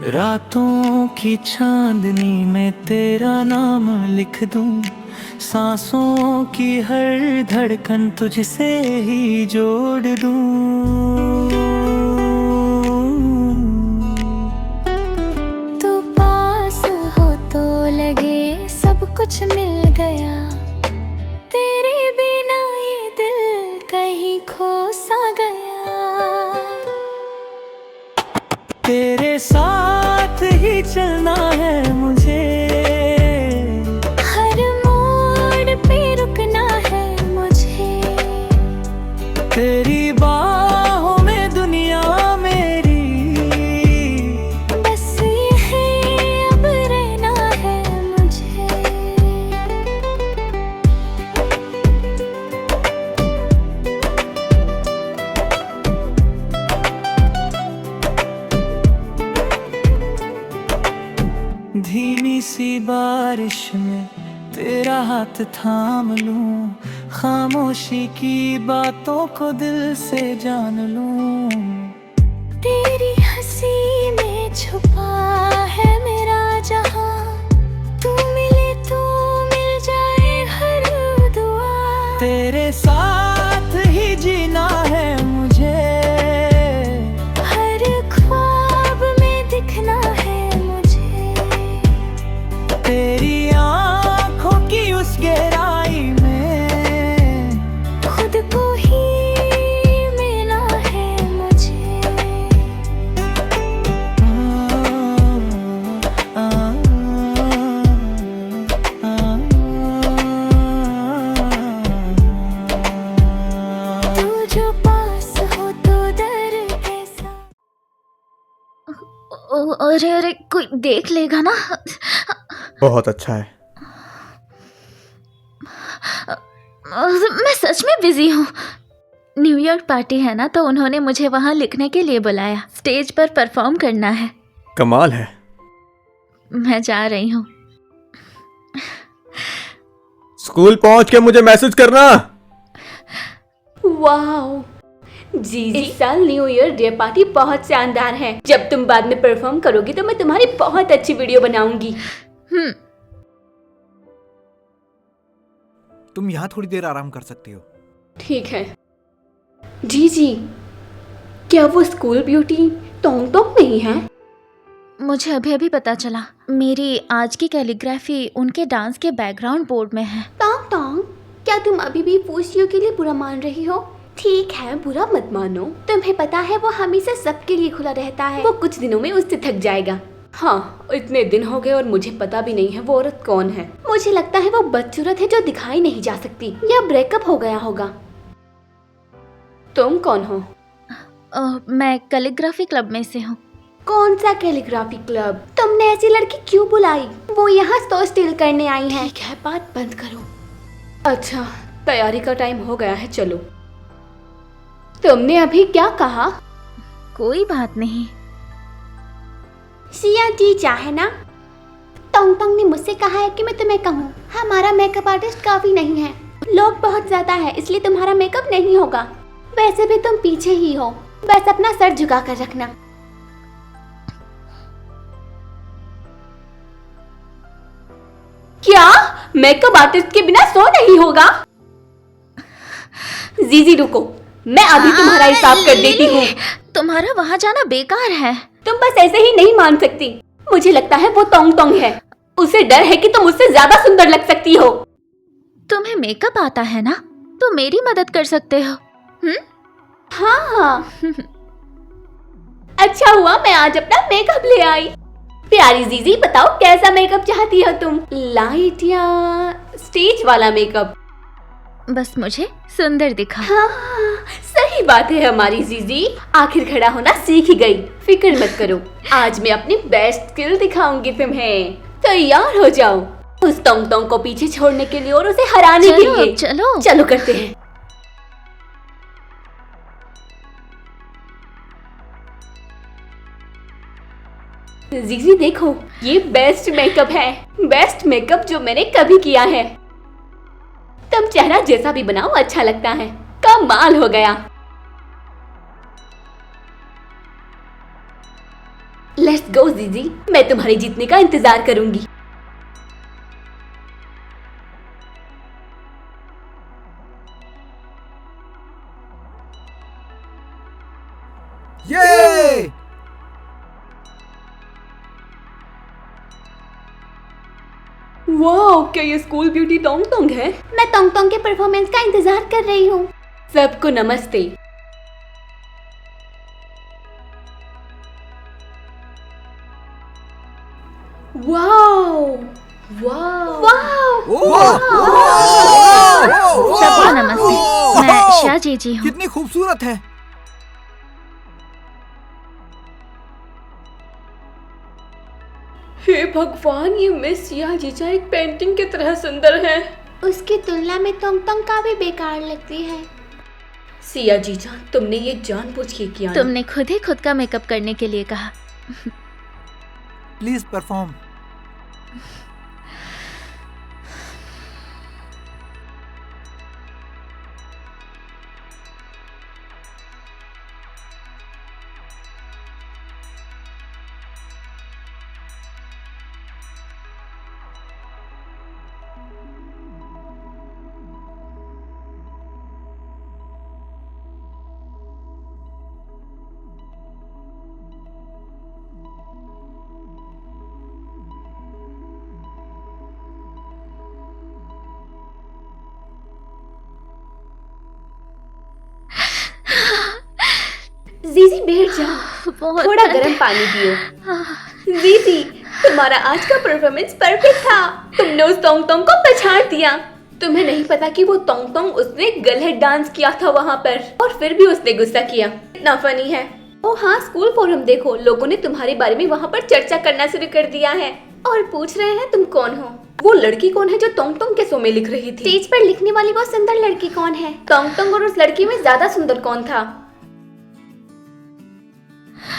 रातों की चांदनी में तेरा नाम लिख दूं, सांसों की हर धड़कन तुझसे ही जोड़ दूं। तू पास हो तो लगे सब कुछ मिल गया, तेरे बिना ये दिल कहीं खो सा गया। तेरे साथ ही चलना है मुझे, हर मोड़ पे रुकना है मुझे। तेरी बाहों में दुनिया मेरी, बस यही अब रहना है मुझे। धीमी सी बारिश में तेरा हाथ थाम लूं, खामोशी की बातों को दिल से जान लूं। तेरी हंसी में छुपा है मेरा जहां, तू मिले तो मिल जाए हर दुआ। तेरे साथ ही जीना है मुझे, हर ख्वाब में दिखना है मुझे। तेरी आंखों की उस गहराई में खुद को ही मिला है मुझे। तू जो पास हो तो डर कैसा। अरे अरे कोई देख लेगा ना। बहुत अच्छा है। मैं सच में बिजी हूँ। न्यू ईयर पार्टी है ना, तो उन्होंने मुझे वहाँ लिखने के लिए बुलाया। स्टेज पर परफॉर्म करना है। कमाल है। मैं जा रही हूँ। स्कूल पहुंच के मुझे मैसेज करना। वाह जी, इस साल न्यू ईयर डे पार्टी बहुत शानदार है। जब तुम बाद में परफॉर्म करोगी तो मैं तुम्हारी बहुत अच्छी वीडियो बनाऊंगी। तुम यहाँ थोड़ी देर आराम कर सकती हो। ठीक है। जी जी, क्या वो स्कूल ब्यूटी टोंग टोंग नहीं है? मुझे अभी अभी पता चला। मेरी आज की कैलीग्राफी उनके डांस के बैकग्राउंड बोर्ड में है। टोंग टोंग, क्या तुम अभी भी फूसियों के लिए बुरा मान रही हो? ठीक है, बुरा मत मानो। तुम्हें पता है वो हमेशा सबके लिए खुला रहता है। वो कुछ दिनों में उससे थक जाएगा। हाँ, इतने दिन हो गए और मुझे पता भी नहीं है वो औरत कौन है। मुझे लगता है वो बदसूरत है जो दिखाई नहीं जा सकती, या ब्रेकअप हो गया होगा। तुम कौन हो? मैं कैलीग्राफी क्लब में से हूँ। कौन सा कैलीग्राफी क्लब? तुमने ऐसी लड़की क्यों बुलाई? वो यहाँ स्टोर स्टील करने आई है। ठीक है, बात बंद करो। अच्छा, तैयारी का टाइम हो गया है, चलो। तुमने अभी क्या कहा? कोई बात नहीं। सिया जी चाहे ना। टोंग टोंग ने मुझसे कहा है कि मैं तुम्हें कहूँ, हमारा मेकअप आर्टिस्ट काफी नहीं है, लोग बहुत ज्यादा है, इसलिए तुम्हारा मेकअप नहीं होगा। वैसे भी तुम पीछे ही हो, बस अपना सर झुका कर रखना। क्या मेकअप आर्टिस्ट के बिना शो नहीं होगा? जीजी रुको, मैं अभी तुम्हारा हिसाब कर देती हूँ। तुम्हारा वहाँ जाना बेकार है। तुम बस ऐसे ही नहीं मान सकती। मुझे लगता है वो टोंग टोंग है। उसे डर है कि तुम उससे ज्यादा सुंदर लग सकती हो। तुम्हें मेकअप आता है ना, तो मेरी मदद कर सकते हो। हाँ अच्छा हुआ मैं आज अपना मेकअप ले आई। प्यारी जीजी बताओ, कैसा मेकअप चाहती हो तुम? लाइट या स्टेज वाला मेकअप? बस मुझे सुंदर दिखा। हाँ, सही बात है हमारी जीजी। आखिर खड़ा होना सीख ही गई। फिक्र मत करो, आज मैं अपनी बेस्ट स्किल दिखाऊंगी तुम्हें। तैयार हो जाओ उस टोंग टोंग को पीछे छोड़ने के लिए और उसे हराने के लिए। चलो चलो करते हैं। जीजी देखो, ये बेस्ट मेकअप है, बेस्ट मेकअप जो मैंने कभी किया है। तुम चेहरा जैसा भी बनाओ अच्छा लगता है। कमाल हो गया। लेट्स गो जीजी, मैं तुम्हारे जीतने का इंतजार करूंगी। ये वाह, क्या ये स्कूल ब्यूटी टोंग टोंग है? मैं टोंग टोंग के परफॉर्मेंस का इंतजार कर रही हूँ। सबको नमस्ते। वाओ वाओ सबको नमस्ते, मैं श्या जीजी हूँ। कितनी खूबसूरत है। हे भगवान, ये मिस सिया जीजा एक पेंटिंग की तरह सुंदर है। उसकी तुलना में टोंग टोंग का भी बेकार लगती है। सिया जीजा, तुमने ये जानबूझ के किया। तुमने खुद ही खुद का मेकअप करने के लिए कहा। Please perform. जीजी बैठ जाओ, बहुत थोड़ा गर्म पानी पियो। जीजी, तुम्हारा आज का परफॉर्मेंस परफेक्ट था। तुमने उस टोंग टोंग को पछाड़ दिया। तुम्हें नहीं पता कि वो टोंग टोंग उसने गलत डांस किया था वहाँ पर, और फिर भी उसने गुस्सा किया। इतना फनी है। ओ हाँ, स्कूल फोरम देखो, लोगों ने तुम्हारे बारे में वहाँ पर चर्चा करना शुरू कर दिया है और पूछ रहे हैं तुम कौन हो। वो लड़की कौन है जो टोंग टोंग के शो में लिख रही थी? स्टेज पर लिखने वाली वो सुंदर लड़की कौन है? टोंग टोंग और उस लड़की में ज्यादा सुंदर कौन था?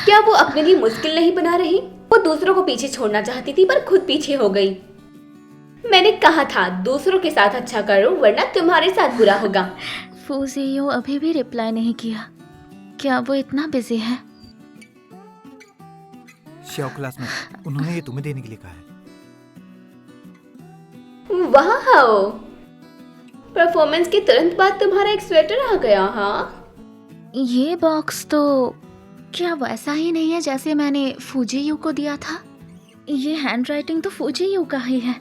क्या वो अपने लिए मुश्किल नहीं बना रही? वो दूसरों को पीछे छोड़ना चाहती थी पर खुद पीछे हो गई। मैंने कहा था दूसरों के साथ अच्छा करो वरना तुम्हारे साथ बुरा होगा। फूजियो अभी भी रिप्लाई नहीं किया। क्या वो इतना बिजी है? श्याओ क्लास में उन्होंने ये तुम्हें देने के लिए कहा है। वाह, परफॉर्मेंस के तुरंत बाद तुम्हारा एक स्वेटर आ गया। हाँ, ये बॉक्स तो क्या वैसा ही नहीं है जैसे मैंने फूजियो को दिया था? ये हैंडराइटिंग तो फूजियो का ही है।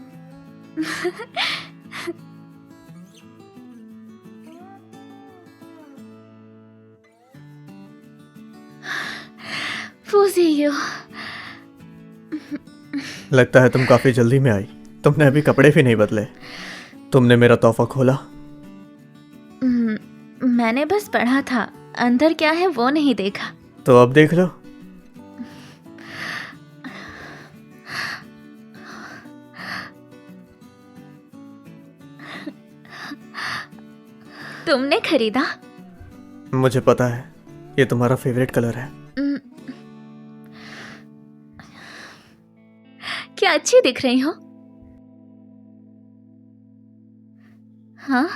फूजियो, लगता है तुम काफी जल्दी में आई। तुमने अभी कपड़े भी नहीं बदले। तुमने मेरा तोहफा खोला? मैंने बस पढ़ा था, अंदर क्या है वो नहीं देखा। तो अब देख लो। तुमने खरीदा? मुझे पता है ये तुम्हारा फेवरेट कलर है। क्या अच्छी दिख रही हो? हाँ,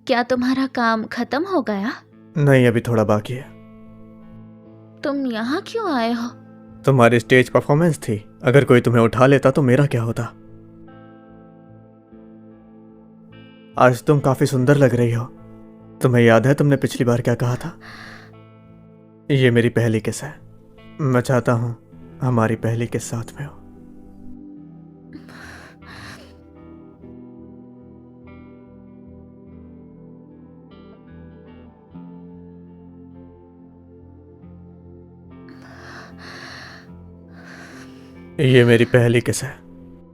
क्या तुम्हारा काम खत्म हो गया? नहीं, अभी थोड़ा बाकी है। तुम यहाँ क्यों आए हो? तुम्हारी स्टेज परफॉर्मेंस थी। अगर कोई तुम्हें उठा लेता तो मेरा क्या होता। आज तुम काफी सुंदर लग रही हो। तुम्हें याद है तुमने पिछली बार क्या कहा था? ये मेरी पहली किस है। मैं चाहता हूं हमारी पहली किस साथ में हो। ये मेरी पहली किस है।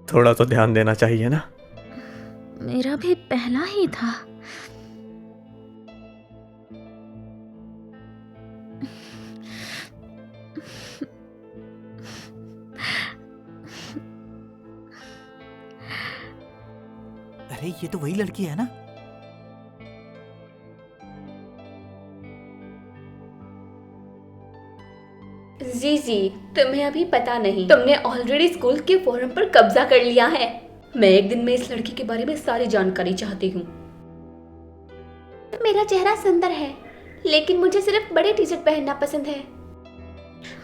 थोड़ा तो ध्यान देना चाहिए ना। मेरा भी पहला ही था। अरे ये तो वही लड़की है ना? जी, तुम्हें अभी पता नहीं, तुमने ऑलरेडी स्कूल के फोरम पर कब्जा कर लिया है। मैं एक दिन में इस लड़की के बारे में सारी जानकारी चाहती हूँ। मेरा चेहरा सुंदर है, लेकिन मुझे सिर्फ बड़े टी शर्ट पहनना पसंद है।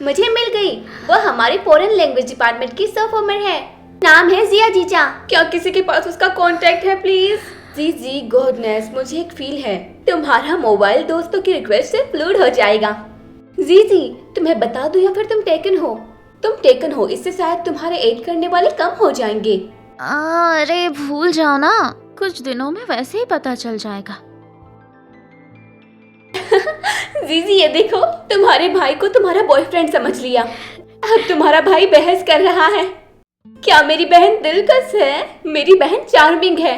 मुझे मिल गई। वो हमारे फॉरेन लैंग्वेज डिपार्टमेंट की परफॉर्मर है। नाम है जिया जीजा। क्या किसी के पास उसका कांटेक्ट है प्लीज? जी जी गॉडनेस, मुझे एक फील है तुम्हारा मोबाइल दोस्तों की रिक्वेस्ट से फ्लूड हो जाएगा। जी जी, तुम्हें बता दूं या फिर तुम टेकन हो? तुम टेकन हो, इससे शायद तुम्हारे एड करने वाले कम हो जाएंगे। अरे भूल जाओ ना, कुछ दिनों में वैसे ही पता चल जाएगा। जीजी ये देखो, तुम्हारे भाई को तुम्हारा बॉयफ्रेंड समझ लिया। अब तुम्हारा भाई बहस कर रहा है। क्या मेरी बहन दिलकश है? मेरी बहन चार्मिंग है।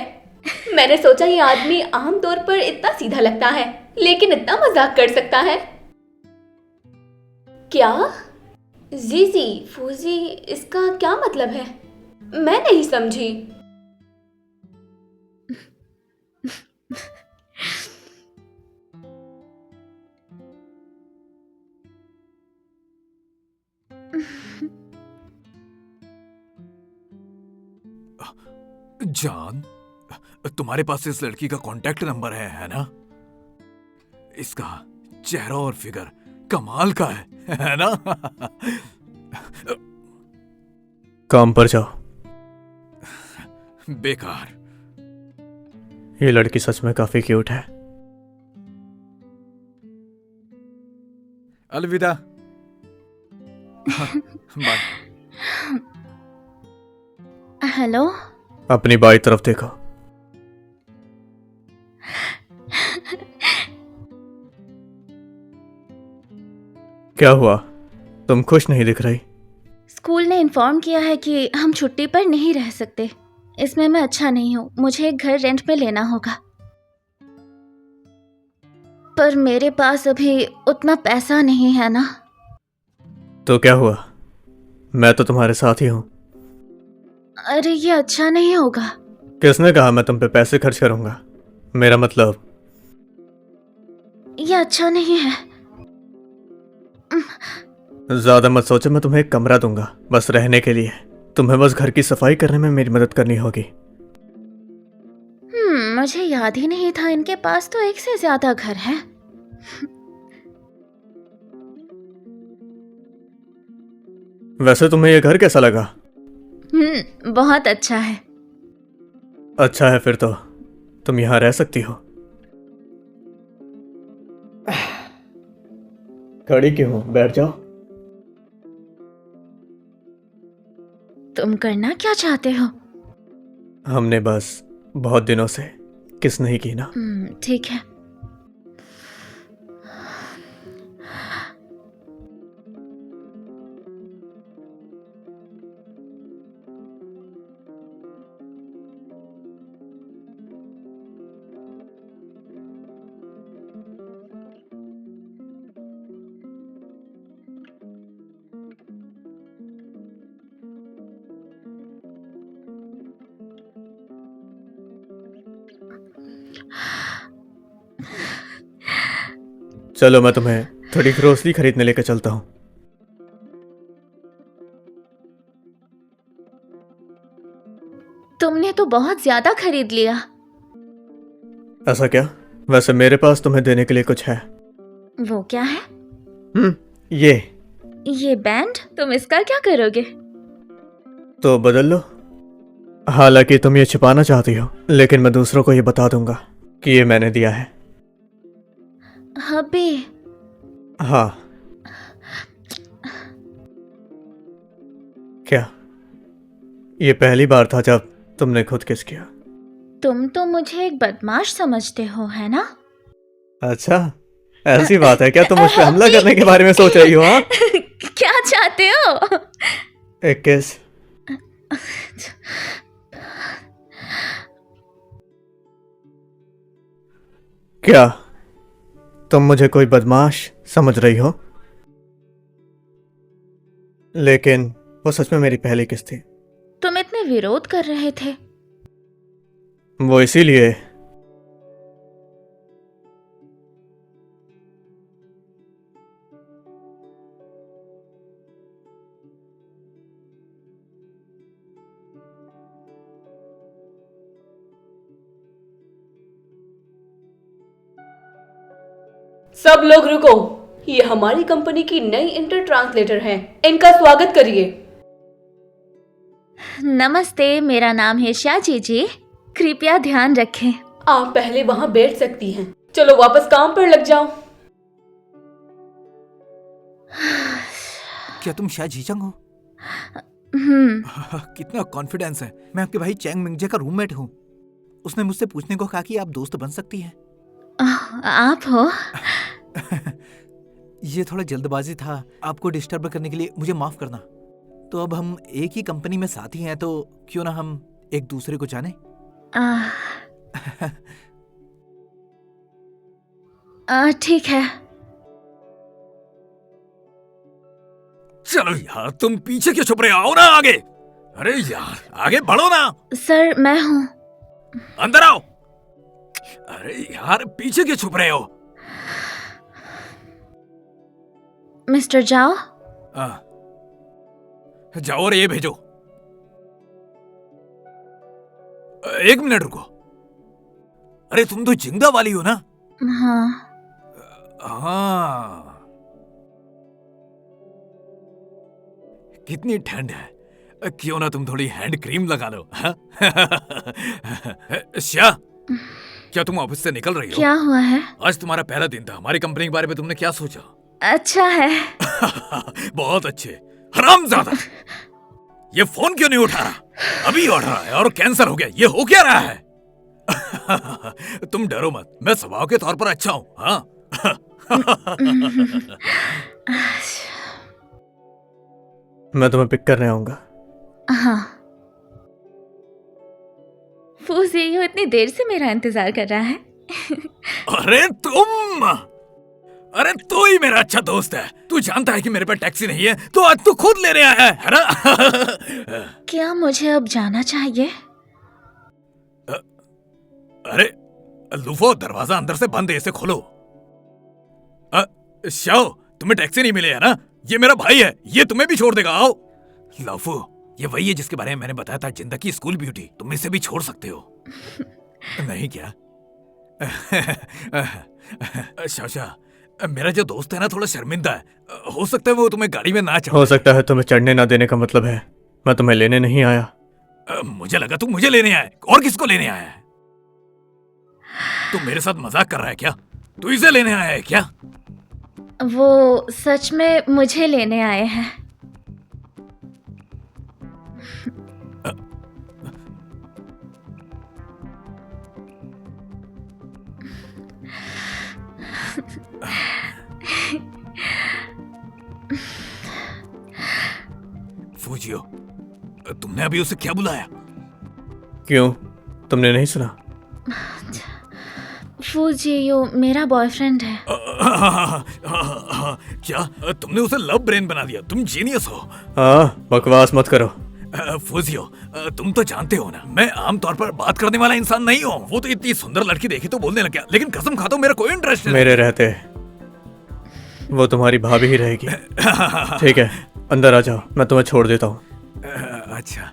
मैंने सोचा ये आदमी आमतौर पर इतना सीधा लगता है, लेकिन इतना मजाक कर सकता है। क्या? जीजी फूजी, इसका क्या मतलब है? मैं नहीं समझी। जान, तुम्हारे पास इस लड़की का कांटेक्ट नंबर है ना? इसका चेहरा और फिगर कमाल का है ना? काम पर जाओ। बेकार। ये लड़की सच में काफी क्यूट है। अलविदा। बाय। हेलो। अपनी बाई तरफ देखो। क्या हुआ, तुम खुश नहीं दिख रही? स्कूल ने इन्फॉर्म किया है कि हम छुट्टी पर नहीं रह सकते। इसमें मैं अच्छा नहीं हूँ, मुझे एक घर रेंट पे लेना होगा। पर मेरे पास अभी उतना पैसा नहीं है ना। तो क्या हुआ, मैं तो तुम्हारे साथ ही हूं। अरे ये अच्छा नहीं होगा। किसने कहा मैं तुम पे पैसे खर्च करूंगा? मेरा मतलब ये अच्छा नहीं है। ज्यादा मत सोचो, मैं तुम्हें एक कमरा दूंगा बस रहने के लिए। तुम्हें बस घर की सफाई करने में मेरी मदद करनी होगी। मुझे याद ही नहीं था इनके पास तो एक से ज्यादा घर है। वैसे तुम्हें यह घर कैसा लगा? बहुत अच्छा है। अच्छा है फिर तो तुम यहां रह सकती हो। खड़ी क्यों हो, बैठ जाओ। तुम करना क्या चाहते हो? हमने बस बहुत दिनों से किस नहीं की ना। ठीक है। चलो मैं तुम्हें थोड़ी ग्रोसरी खरीदने लेकर चलता हूं। तुमने तो बहुत ज्यादा खरीद लिया। ऐसा क्या? वैसे मेरे पास तुम्हें देने के लिए कुछ है। वो क्या है? ये बैंड? तुम इसका क्या करोगे? तो बदल लो। हालांकि तुम ये छिपाना चाहती हो, लेकिन मैं दूसरों को ये बता दूंगा कि ये मैंने दिया है। अबे। हाँ। क्या ये पहली बार था जब तुमने खुद किस किया? तुम तो मुझे एक बदमाश समझते हो, है ना? अच्छा, ऐसी बात है क्या? तुम मुझ पे हमला करने के बारे में सोच रही हो? हाँ, क्या चाहते हो? एक किस। क्या तुम मुझे कोई बदमाश समझ रही हो? लेकिन वो सच में मेरी पहली किस थी। तुम इतने विरोध कर रहे थे। वो इसीलिए सब लोग रुको। ये हमारी कंपनी की नई इंटर ट्रांसलेटर हैं। इनका स्वागत करिए। नमस्ते, मेरा नाम है शाची जी। कृपया ध्यान रखें। आप पहले वहाँ बैठ सकती हैं। चलो वापस काम पर लग जाओ। क्या तुम शाह जीचंग हो? कितना कॉन्फिडेंस है। मैं आपके भाई चैंग मिंगजे का रूममेट हूँ। उसने मुझसे पूछने को कहा कि आप दोस्त बन सकती हैं। आप हो? ये थोड़ा जल्दबाजी था, आपको डिस्टर्ब करने के लिए मुझे माफ करना। तो अब हम एक ही कंपनी में साथी हैं, तो क्यों ना हम एक दूसरे को जाने? ठीक है। चलो यार, तुम पीछे क्यों छुप रहे हो? आओ ना आगे। अरे यार, आगे बढ़ो ना। सर, मैं हूँ। अंदर आओ। अरे यार, पीछे क्यों छुप रहे हो? मिस्टर जाओ। जाओ और ये भेजो। एक मिनट रुको। अरे तुम तो जिंदा वाली हो ना? हाँ। हाँ। कितनी ठंड है, क्यों ना तुम थोड़ी हैंड क्रीम लगा लो? हाँ? श्या, क्या तुम ऑफिस से निकल रही हो? क्या हुआ है? आज तुम्हारा पहला दिन था। हमारी कंपनी के बारे में तुमने क्या सोचा? अच्छा है। बहुत अच्छे। हरामजादा, ये फोन क्यों नहीं उठा रहा? अभी उठ रहा है और कैंसर हो गया। ये हो क्या रहा है? तुम डरो मत, मैं स्वभाव के तौर पर अच्छा हूं। हाँ। मैं तुम्हें पिक करने आऊंगा। हाँ। फूजियो इतनी देर से मेरा इंतजार कर रहा है। अरे तू ही मेरा अच्छा दोस्त है। तू जानता है कि मेरे पास टैक्सी नहीं है, तो आज तू खुद लेने आया है ना? क्या मुझे अब जाना चाहिए? अरे लूफो, दरवाजा अंदर से बंद है, इसे खोलो। शाओ, तुम्हें टैक्सी नहीं मिली है ना? ये मेरा भाई है, ये तुम्हें भी छोड़ देगा। आओ। लूफो, ये वही है जिसके बारे में मैंने बताया था, जिंदगी स्कूल ब्यूटी। तुम इसे भी छोड़ सकते हो। नहीं क्या? शाशा, मेरा जो दोस्त है ना, थोड़ा शर्मिंदा है। हो सकता है वो तुम्हें गाड़ी में ना चढ़े। हो सकता है तुम्हें चढ़ने ना देने का मतलब है मैं तुम्हें लेने नहीं आया। मुझे लगा तुम मुझे लेने आए। और किसको लेने आया है? तू मेरे साथ मजाक कर रहा है क्या? तू इसे लेने आया है क्या? वो सच में मुझे लेने आए हैं। फूजियो, तुमने अभी उसे क्या बुलाया? क्यों, तुमने नहीं सुना? फूजियो मेरा बॉयफ्रेंड है। क्या तुमने उसे लव ब्रेन बना दिया? तुम जीनियस हो। हाँ, बकवास मत करो। फूजियो, तुम तो जानते हो ना, मैं आमतौर पर बात करने वाला इंसान नहीं हूँ। वो तो इतनी सुंदर लड़की देखी तो बोलने लग गया, लेकिन कसम खाता हूँ मेरा कोई इंटरेस्ट नहीं। मेरे रहते वो तुम्हारी भाभी ही रहेगी। ठीक है, अंदर आ जाओ, मैं तुम्हें छोड़ देता हूँ। अच्छा,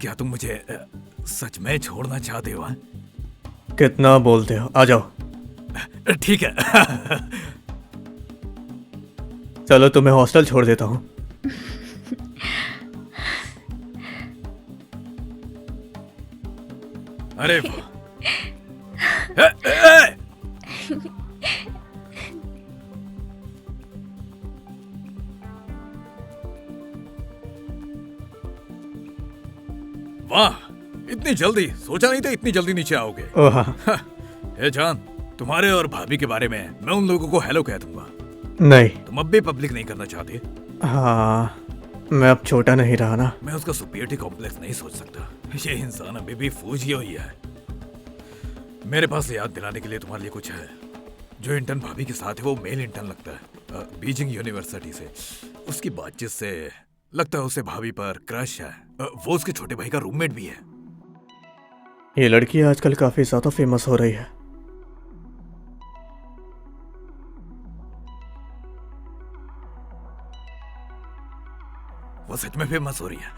क्या तुम मुझे सच में छोड़ना चाहते हो? कितना बोलते हो, आ जाओ। ठीक है। चलो तुम्हें हॉस्टल छोड़ देता हूँ। अरे ए, ए! वाह, इतनी जल्दी! सोचा नहीं था इतनी जल्दी नीचे आओगे। ओह हाँ। ए जान, तुम्हारे और भाभी के बारे में मैं उन लोगों को हेलो कह दूंगा। नहीं। तुम अब भी पब्लिक नहीं करना चाहते? हाँ, मैं अब छोटा नहीं रहा ना। मैं उसका सुपीरियरिटी कॉम्प्लेक्स नहीं सोच सकता। ये इंसान अभी भी फूजियो ही है। मेरे पास याद दिलाने के लिए तुम्हारे लिए कुछ है। जो इंटर्न भाभी के साथ है वो मेल इंटर्न लगता है, बीजिंग यूनिवर्सिटी से। उसकी बातचीत से लगता है उसे भाभी पर क्रश है। वो उसके छोटे भाई का रूममेट भी है। ये लड़की आजकल काफी ज्यादा फेमस हो रही है। वो सच में फेमस हो रही है।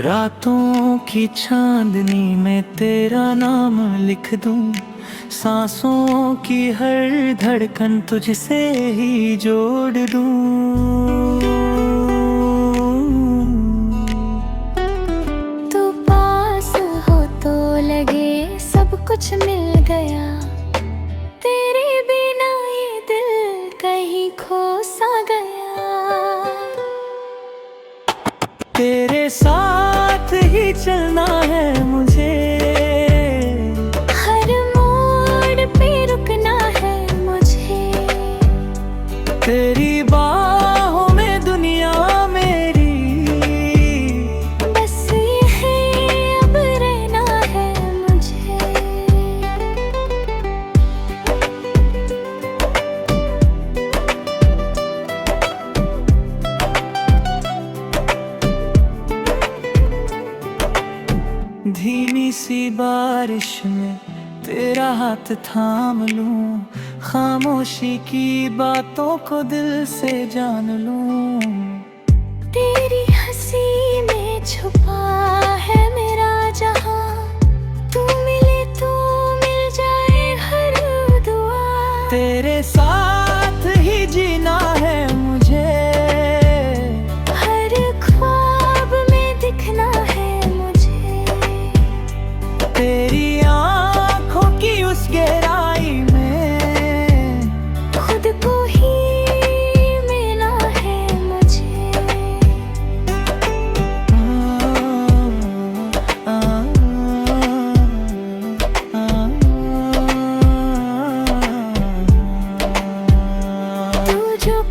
रातों की चांदनी में तेरा नाम लिख दूं, सांसों की हर धड़कन तुझसे ही जोड़ दूं। तू पास हो तो लगे सब कुछ मिल गया, तेरे बिना ये दिल कहीं खो सा गया। तेरे साथ ही चलना है मुझे, हर मोड़ पे रुकना है मुझे, तेरी बाहों में दुनिया मेरी, बस यही अब रहना है मुझे। धीमी सी बारिश में तेरा हाथ थाम लूं, खामोशी की बातों को दिल से जान लूं। तेरी हंसी में छुपा है मेरा जहां, तू मिले तो मिल जाए हर दुआ। तेरे साथ ही जीना है मुझे, हर ख्वाब में दिखना है मुझे, तेरी आंखों की उस गहराई में खुद को ही मिलना है मुझे। तू जो